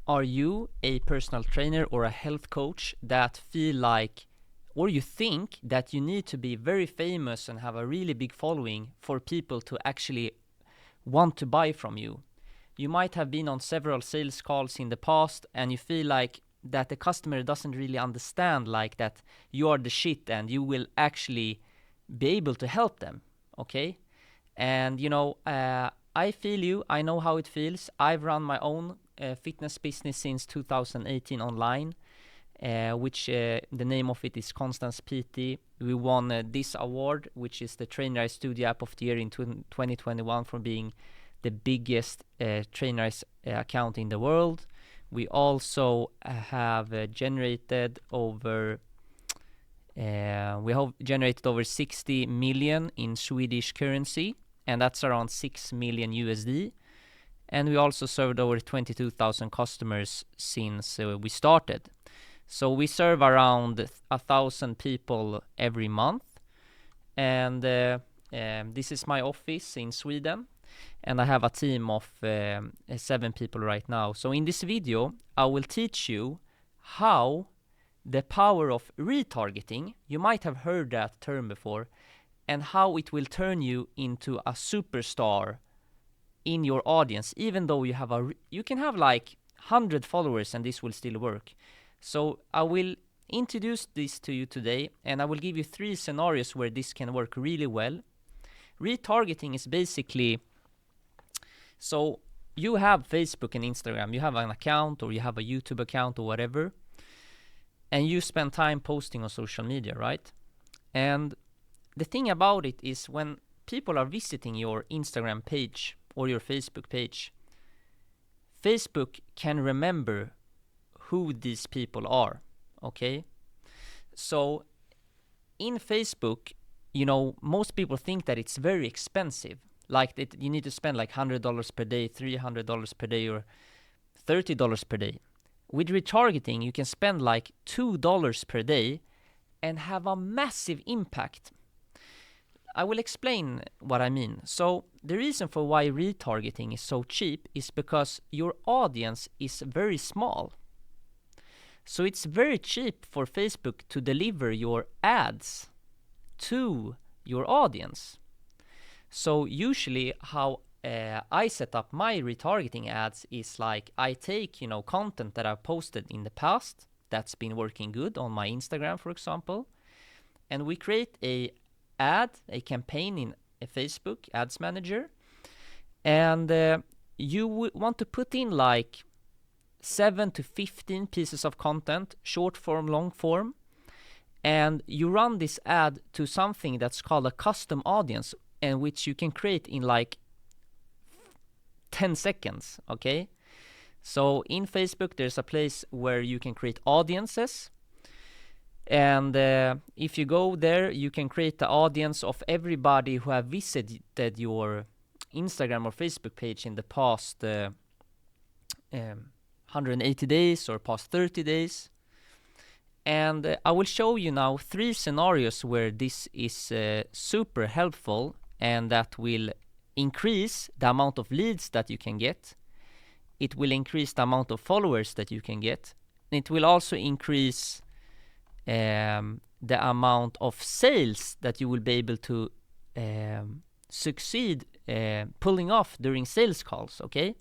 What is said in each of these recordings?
Are you a personal trainer or a health coach that feel like, or you think that you need to be very famous and have a really big following for people to actually want to buy from you? You might have been on several sales calls in the past and you feel like that the customer doesn't really understand like that you are the shit and you will actually be able to help them, okay? And I feel you. I know how it feels. I've run my own fitness business since 2018 online, which the name of it is Constance PT. We won this award, which is the Trainerize Studio App of the Year in 2021 for being the biggest Trainerize account in the world. We also have generated over 60 million in Swedish currency, and that's around 6 million USD. And we also served over 22,000 customers since we started. So we serve around 1,000 people every month. And this is my office in Sweden. And I have a team of 7 people right now. So in this video, I will teach you how the power of retargeting, you might have heard that term before, and how it will turn you into a superstar in your audience, even though you can have like 100 followers and this will still work. So I will introduce this to you today, and I will give you 3 scenarios where this can work really well. Retargeting is basically, so you have Facebook and Instagram, you have an account or you have a YouTube account or whatever, and you spend time posting on social media, right? And the thing about it is when people are visiting your Instagram page or your Facebook page, Facebook can remember who these people are, okay? So in Facebook, most people think that it's very expensive, like that you need to spend like $100 per day, $300 per day, or $30 per day. With retargeting, you can spend like $2 per day and have a massive impact. I will explain what I mean. So the reason for why retargeting is so cheap is because your audience is very small. So it's very cheap for Facebook to deliver your ads to your audience. So usually how I set up my retargeting ads is like I take, content that I've posted in the past that's been working good on my Instagram, for example, and we create a campaign in a Facebook Ads Manager, and you want to put in like 7 to 15 pieces of content, short form, long form, and you run this ad to something that's called a custom audience, and which you can create in like 10 seconds, okay? So in Facebook, there's a place where you can create audiences. And if you go there, you can create the audience of everybody who have visited your Instagram or Facebook page in the past 180 days or past 30 days. And I will show you now 3 scenarios where this is super helpful, and that will increase the amount of leads that you can get. It will increase the amount of followers that you can get. It will also increase the amount of sales that you will be able to succeed pulling off during sales calls, okay?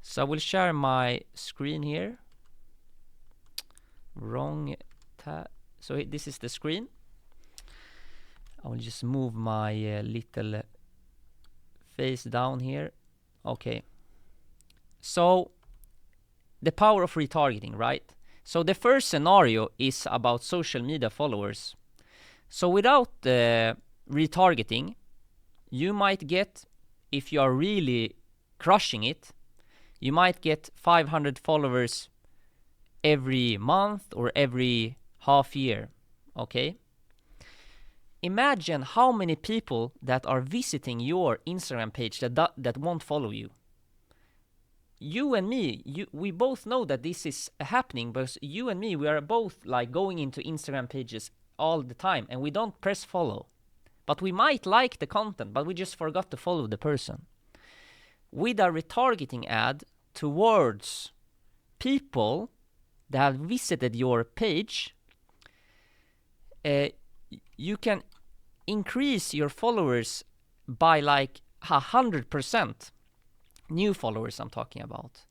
So I will share my screen here. Wrong tab. So this is the screen. I will just move my little face down here. Okay. So the power of retargeting, right? So the first scenario is about social media followers. So without retargeting, you might get, if you are really crushing it, you might get 500 followers every month or every half year, okay? Imagine how many people that are visiting your Instagram page that won't follow you. You and me, we both know that this is happening, because you and me, we are both like going into Instagram pages all the time and we don't press follow. But we might like the content, but we just forgot to follow the person. With a retargeting ad towards people that have visited your page, you can increase your followers by like 100%. New followers I'm talking about.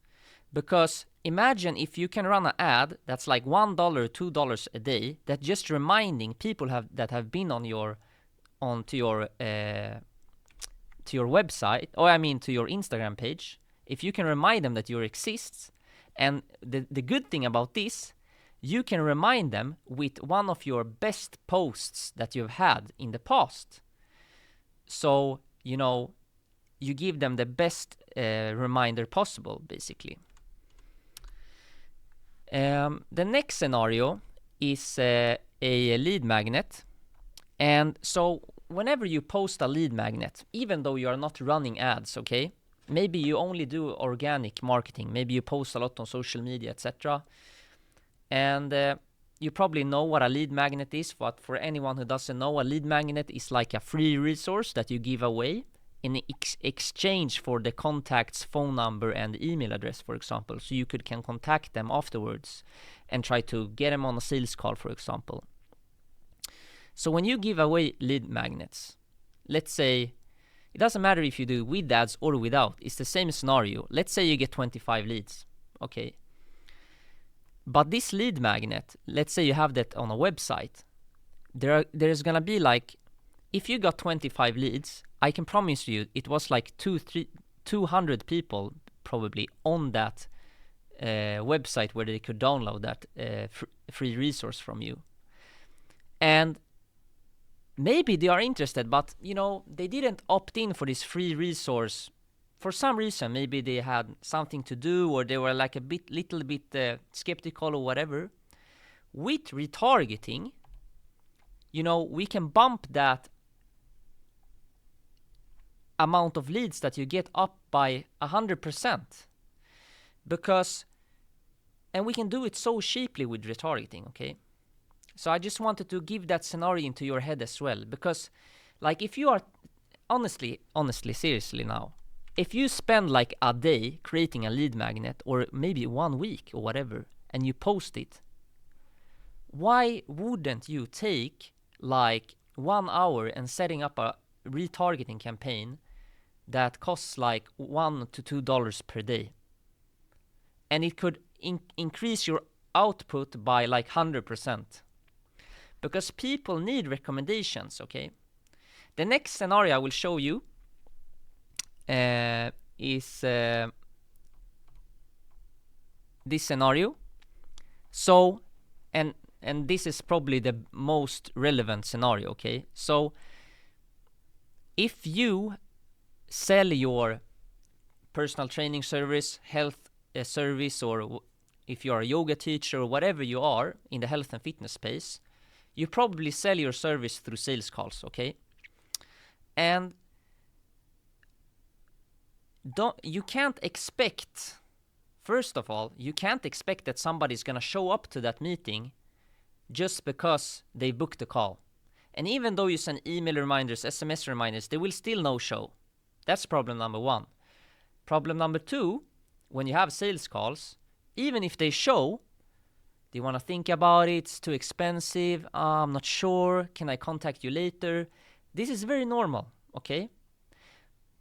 Because imagine if you can run an ad that's like $1, $2 a day, that just reminding people that have been to your website, or I mean to your Instagram page. If you can remind them that you exist, and the good thing about this, you can remind them with one of your best posts that you've had in the past. So, you know, you give them the best reminder possible, basically. The next scenario is a lead magnet. And so whenever you post a lead magnet, even though you are not running ads, okay, maybe you only do organic marketing, maybe you post a lot on social media, etc. And you probably know what a lead magnet is, but for anyone who doesn't know, a lead magnet is like a free resource that you give away in exchange for the contact's phone number and email address, for example, so you can contact them afterwards and try to get them on a sales call, for example. So when you give away lead magnets, let's say, it doesn't matter if you do with ads or without, it's the same scenario. Let's say you get 25 leads, okay. But this lead magnet, let's say you have that on a website, there's gonna be like, if you got 25 leads, I can promise you it was like 200 people probably on that website where they could download that free resource from you. And maybe they are interested, but you know, they didn't opt in for this free resource for some reason. Maybe they had something to do, or they were like little bit skeptical or whatever. With retargeting, you know, we can bump that amount of leads that you get up by 100%, because, and we can do it so cheaply with retargeting, okay? So I just wanted to give that scenario into your head as well, because like if you are honestly, seriously now, if you spend like a day creating a lead magnet, or maybe 1 week or whatever, and you post it, why wouldn't you take like 1 hour and setting up a retargeting campaign that costs like $1 to $2 per day, and it could increase your output by like 100%, because people need recommendations, okay? The next scenario I will show you is this scenario. So, and this is probably the most relevant scenario, okay? So if you sell your personal training service, health service, or if you're a yoga teacher or whatever you are in the health and fitness space, you probably sell your service through sales calls, okay? And you can't expect, first of all, you can't expect that somebody's gonna show up to that meeting just because they booked a call. And even though you send email reminders, SMS reminders, they will still no show. That's problem number one. Problem number two, when you have sales calls, even if they show, they want to think about it, it's too expensive, I'm not sure, can I contact you later? This is very normal, okay?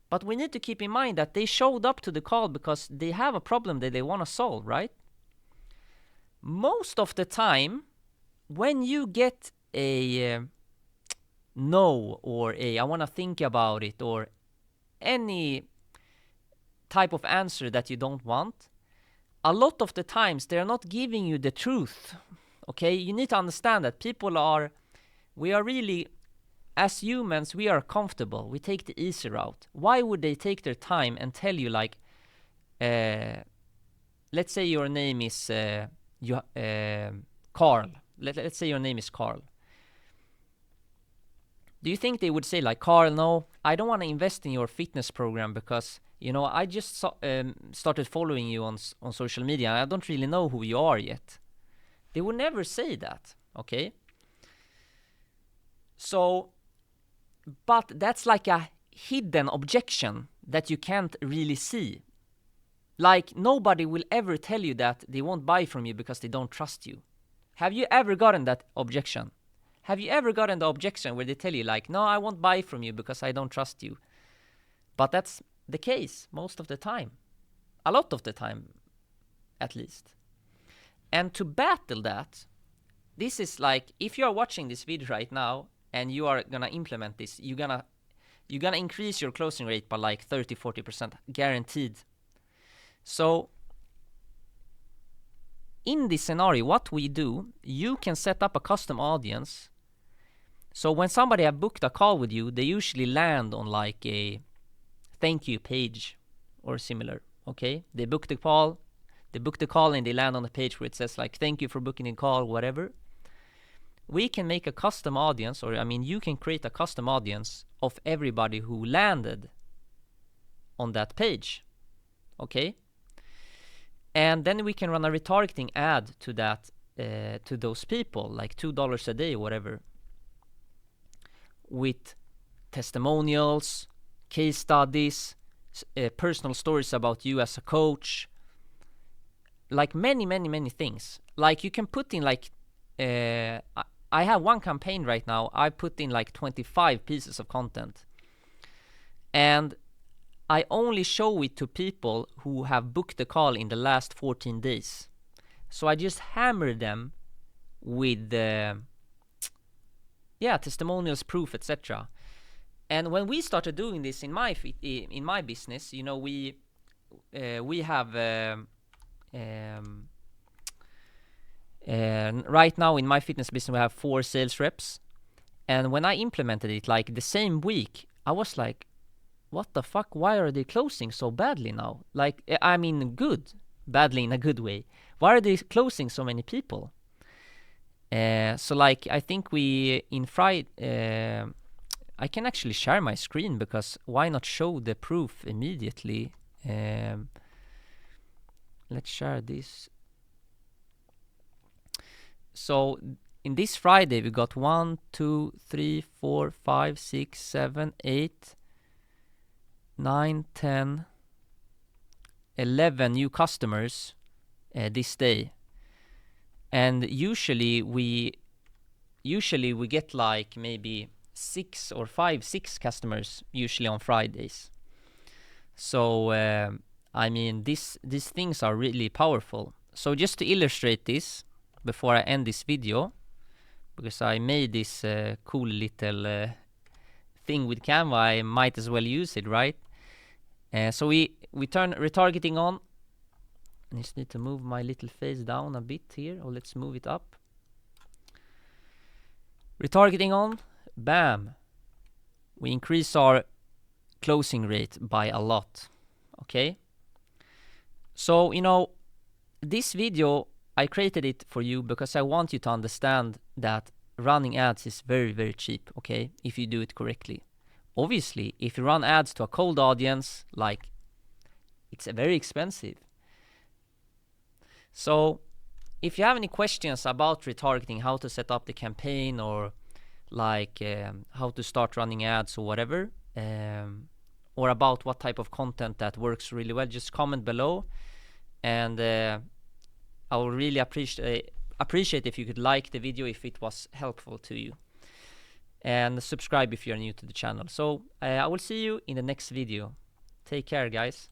But we need to keep in mind that they showed up to the call because they have a problem that they want to solve, right? Most of the time, when you get a no, or a I want to think about it, or any type of answer that you don't want, a lot of the times they're not giving you the truth, okay? You need to understand that we are really, as humans, we are comfortable. We take the easy route. Why would they take their time and tell you, like, let's say your name is Carl. Let's say your name is Carl. Do you think they would say like, Carl, no, I don't want to invest in your fitness program because, you know, I just started following you on social media and I don't really know who you are yet. They would never say that, okay? So, but that's like a hidden objection that you can't really see. like, nobody will ever tell you that they won't buy from you because they don't trust you. Have you ever gotten that objection? Have you ever gotten the objection where they tell you, like, no, I won't buy from you because I don't trust you? But that's the case most of the time. A lot of the time, at least. And to battle that, this is like, if you are watching this video right now and you are gonna implement this, you're gonna increase your closing rate by like 30-40%, guaranteed. So in this scenario, what we do, you can set up a custom audience. So when somebody have booked a call with you, they usually land on like a thank you page or similar. Okay, they book the call and they land on a page where it says like thank you for booking a call, whatever. We can make a custom audience, or I mean you can create a custom audience of everybody who landed on that page. Okay, and then we can run a retargeting ad to that to those people, like $2 a day or whatever, with testimonials, case studies, personal stories about you as a coach, like many things. Like you can put in like I have one campaign right now. I put in like 25 pieces of content, and I only show it to people who have booked the call in the last 14 days. So I just hammer them with testimonials, proof, etc. And when we started doing this in my business, you know, we have right now in my fitness business we have 4 sales reps, and when I implemented it, like the same week, I was like, what the fuck, why are they closing so badly now? Like, I mean good, badly in a good way. Why are they closing so many people? So like I think we in Friday I can actually share my screen, because why not show the proof immediately? Let's share this. So in this Friday we got 1, 2, 3, 4, 5, 6, 7, 8, 9, 10, 11 new customers this day. And usually we get like maybe 6 customers usually on Fridays. So I mean these things are really powerful. So just to illustrate this before I end this video, because I made this cool little thing with Canva, I might as well use it, right? So we turn retargeting on. I just need to move my little face down a bit here, or let's move it up. Retargeting on, bam, we increase our closing rate by a lot. Okay, so you know, this video I created it for you because I want you to understand that running ads is very cheap, okay, if you do it correctly. Obviously, if you run ads to a cold audience, like, it's very expensive. So if you have any questions about retargeting, how to set up the campaign, or like how to start running ads or whatever, or about what type of content that works really well, just comment below, and I will really appreciate if you could like the video if it was helpful to you, and subscribe if you're new to the channel. So I will see you in the next video. Take care, guys.